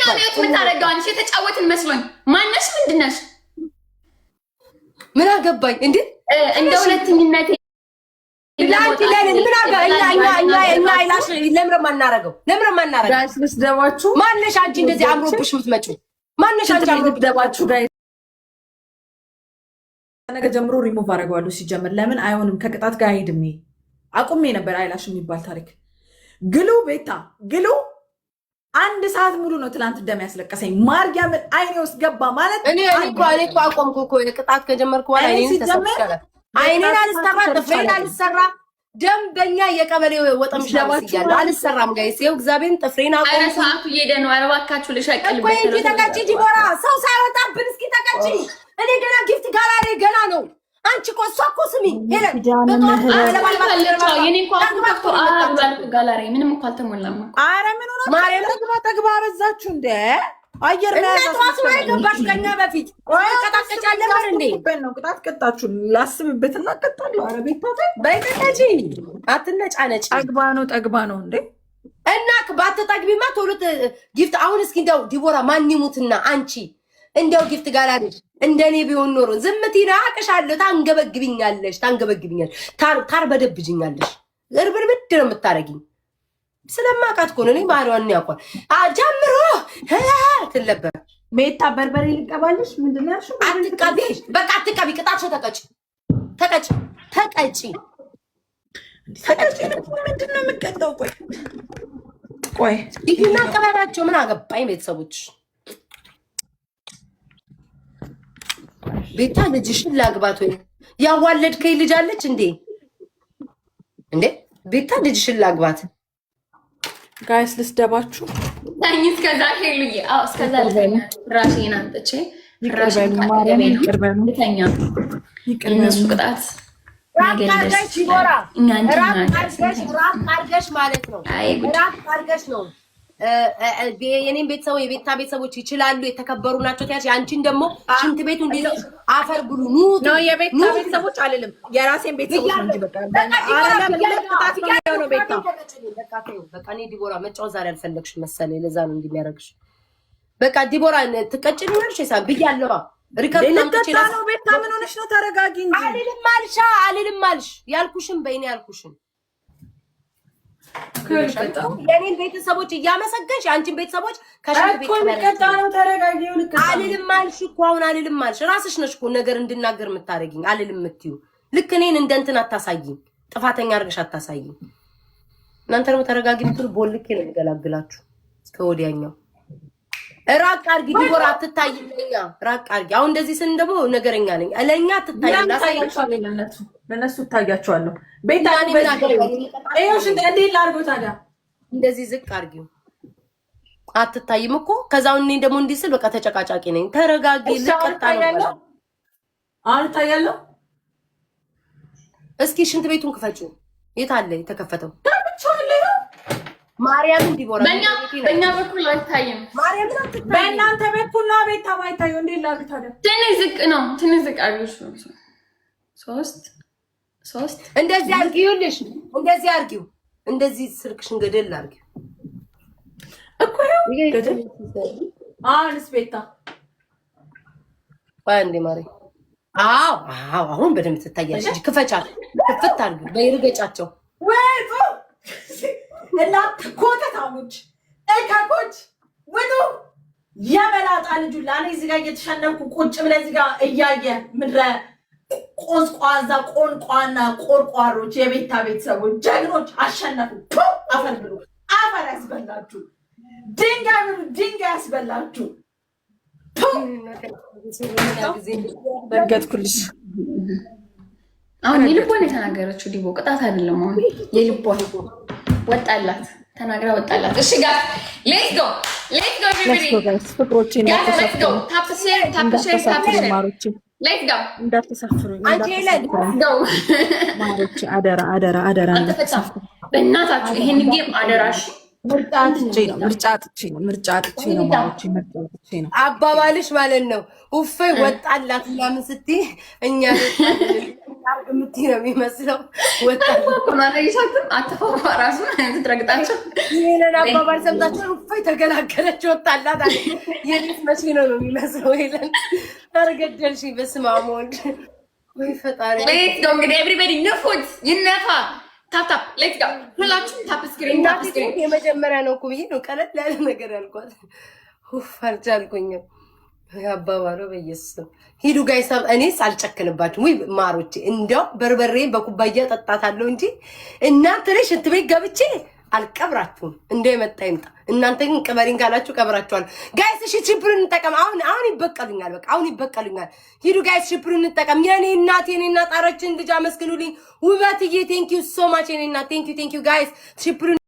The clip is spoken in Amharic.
ነው ሚውት የምታደርገው? አንቺ የተጫወትን መስሎኝ። ማነሽ? ምንድነሽ? ምን አገባኝ እንዴ? እንደ ሁለተኝነቴ ላንቺ ለምን ምን አጋ እኛ አይላሽ ለምን ማናረገው? ጋይስ ልስደባችሁ። ማነሽ አንቺ እንደዚህ አምሮብሽ የምትመጪው? ማነሽ አንቺ ልስደባችሁ ጋይስ? ነገ ጀምሮ ሪሙቭ አደርገዋለሁ። ሲጀምር ለምን አይሆንም? ከቅጣት ጋር አይሄድም። አቁሜ ነበር አይላሽ የሚባል ታሪክ ግሉ ቤታ ግሉ 1 ሰዓት ሙሉ ነው ትላንት ደም ያስለቀሰኝ። ማርያምን አይኔ ውስጥ ገባ ማለት እኔ እኮ አቆምኩ እኮ ቅጣት ከጀመርኩ በኋላ አይኔን አልሰራ ጥፍሬን አልሰራ ደንበኛ የቀበሌው ወጠምሻ ሲያለ አልሰራም። ጋይስ ይኸው እግዚአብሔርን ጥፍሬን አቆምኩ። ኧረ ሰዓቱ እየሄደ ነው። ኧረ እባካችሁ ልሸቅልበት። ቆይ እንጂ ተቀጭ ዲቦራ ሰው ሳይወጣብን እስኪ ተቀጭ። እኔ ገና ጊፍት ጋላሪ ገና ነው። አንቺ እኮ እሷ እኮ ስሚ ሄለን የኔ እንኳን አፍቶ ጋላሪ ምንም እኮ አልተሞላም። ኧረ ምን ሆነ? ማርያም ተግባ በዛችሁ እንደ አየር ያዛችሁ ላይ ገባሽ ከኛ በፊት ቀጣቀጫለ ማለት እንዴ ነው። ቅጣት ቀጣችሁ ላስብበትና ቀጣለሁ። ኧረ ቤታ በይተጂ አትነጫነጭ። ጠግባ ነው እንዴ እና ባትጠግቢማ ቶሎ ጊፍት አሁን እስኪ እንደው ዲቦራ ማን ይሙትና አንቺ እንደው ጊፍት ጋላሪ እንደኔ ቢሆን ኖሮ ዝምቲና አቅሻለሁ። ታንገበግብኛለሽ ታርበደብጅኛለሽ። እርብርብድ ነው የምታረጊኝ። ስለማውቃት እኮ ነው። እኔ ባህሪዋን ያውቋል። ጀምሮ ትለበር ሜታ በርበሬ ልቀባልሽ። ምንድን ነው ያልሽው? አትቀቢ፣ በቃ አትቀቢ። ቅጣትሽ ተቀጭ። ምንድን ነው የምቀጣው? ቆይ ይህና ቀበራቸው ምን አገባኝ ቤተሰቦች። ቤታ ልጅሽን ላግባት ወይ ያዋለድከኝ ልጅ አለች እንዴ? ቤታ ልጅሽን ላግባት። ጋይስ ልስደባችሁ። ታኝ እስከዛ ሄሉዬ እስከዛ ራሴን አንጥቼ እነሱ ቅጣት አርገሽ ማለት ነው። አርገሽ ነው የኔን ቤተሰቦች የቤታ ቤተሰቦች ይችላሉ፣ የተከበሩ ናቸው። ታያች አንቺን ደግሞ ሽንት ቤቱ እንዴት አፈር ብሉ ነው። የቤታ ቤተሰቦች አልልም፣ የራሴን ቤተሰቦች እንጂ በቃ ነው። ቤታ በቃ እኔ ዲቦራ መጫወት ዛሬ አልፈለግሽም መሰለኝ፣ ለዛ ነው እንዲህ የሚያደርግሽ። በቃ ዲቦራ ትቀጭኝ ነሽ ሳብ ብያለሁ። ሪከርድ ነው። ቤታ ምን ሆነሽ ነው? ተረጋጊ እንጂ አልልም አልሽ። ያልኩሽን በእኔ ያልኩሽን የኔን ቤተሰቦች እያመሰገንሽ አንቺን ቤተሰቦች ከሽንት ቤት አልልም አልሽ እኮ አሁን አልልም አልሽ። ራስሽ ነሽ እኮ ነገር እንድናገር የምታደርጊኝ። አልልም የምትዩ ልክ እኔን እንደ እንትን አታሳይኝ፣ ጥፋተኛ አድርገሽ አታሳይኝ። እናንተ ደግሞ ተረጋጊ ብትሉ ቦልኬ ነው የሚገላግላችሁ ከወዲያኛው። ራቅ አድርጊ ዲቦራ፣ አትታይም። ለኛ ራቅ አድርጊ። አሁን እንደዚህ ስን ደግሞ ነገረኛ ነኝ። ለኛ አትታይም። ለነሱ ታያቸዋለሁ። ቤታ አይሽ እንዴ ላርጎ ታዲያ እንደዚህ ዝቅ አድርጊው። አትታይም እኮ ከዛው እኔ ደግሞ እንዲህ ስል በቃ ተጨቃጫቂ ነኝ። ተረጋጊ። ልቀጣ ነው አሁን ታያለሁ። እስኪ ሽንት ቤቱን ክፈጪው። የት አለ የተከፈተው? ማርያም ዲቦራ በእኛ በኩል አይታይም። ማርያም አትታይም። በእናንተ በኩል ነው ቤታ ማይታየው። እንዴ ላርጎ ታዲያ ትንሽ ዝቅ ነው። ትንሽ ዝቅ አድርጊው። 3 እንደዚህ አድርጊውልሽ። እንደዚህ አድርጊው። እንደዚህ ስልክሽን ገደል አድርጊው እኮ ገደል። አሁንስ ቤታ አንዴ ማሪ። አዎ አሁን በደንብ ትታያለሽ እንጂ ክፈቻት። ክፍት አድርጊው። በይርገጫቸው ወይቱ እና ኮተታሞች እካኮች ወጡ የመላጣ ልጁ ላኔ እዚህ ጋር እየተሸነፍኩ ቁጭ ብለህ እዚህ ጋር እያየ ምድረ ቆስቋዛ ቆንቋና ቆርቋሮች የቤታ ቤተሰቦች ጀግኖች አሸነፉ። አፈር ብሉ፣ አፈር ያስበላችሁ፣ ድንጋይ ብሉ፣ ድንጋይ ያስበላችሁ። በርገጥኩልሽ። አሁን የልቧን የተናገረችው ዲቦ ቅጣት አይደለም። አሁን የልቧን ወጣላት፣ ተናግራ ወጣላት። እሺ ጋር ሌትስ ጎ ፍቅሮቼ እንዳትሰፍሩኝ ማሮቼ፣ አደራ በእናታችሁ ይሄን ጌም አደራሽ። ምርጫ አጥቼ ነው ማሮቼ፣ ምርጫ አጥቼ ነው አባባልሽ ማለት ነው። ኡፌ ወጣላት ምናምን ስትይ እኛ የምትይ ነው የሚመስለው። ወጣሁ ማረይሻትም አትፋው ራሱ ትረግጣቸው ይሄንን አባባል ሰምታችሁ እፎይ ተገላገለች ወጣላት አለ። የኔስ መቼ ነው የሚመስለው? ሄለን አርገደልሽ። በስመ አብ ወልድ ወይ ፈጣሪ። ሌትስ ጎ እንግዲህ ኤቭሪባዲ ንፉት ይነፋ። ታፕ ታፕ ሌትስ ጎ ሁላችሁም ታፕ ስክሪን ታፕ ስክሪን። የመጀመሪያ ነው እኮ ብዬ ነው ቀለል ያለ ነገር ያልኳት። ኡፍ አልቻልኩኝም። ያባባሉ በየሱስ ሂዱ ጋይስ። እኔስ አልጨክንባችሁ ወይ ማሮቼ፣ እንዲያው በርበሬ በኩባያ ጠጣታለሁ እንጂ እናንተ ላይ ሽንት ቤት ገብቼ አልቀብራችሁም። እንደ የመጣ ይምጣ። እናንተ ግን ቅበሪን ካላችሁ ቀብራችኋል። ጋይስ እሺ ቺፕሩን እንጠቀም። አሁን ይበቀሉኛል። በቃ አሁን ይበቀሉኛል። ሂዱ ጋይስ ቺፕሩን እንጠቀም። የኔ እናት ጣረችን ልጅ አመስግኑልኝ። ውበትዬ ቴንክ ዩ ሶ ማች የኔ እናት ቴንክ ዩ ጋይስ ቺፕሩን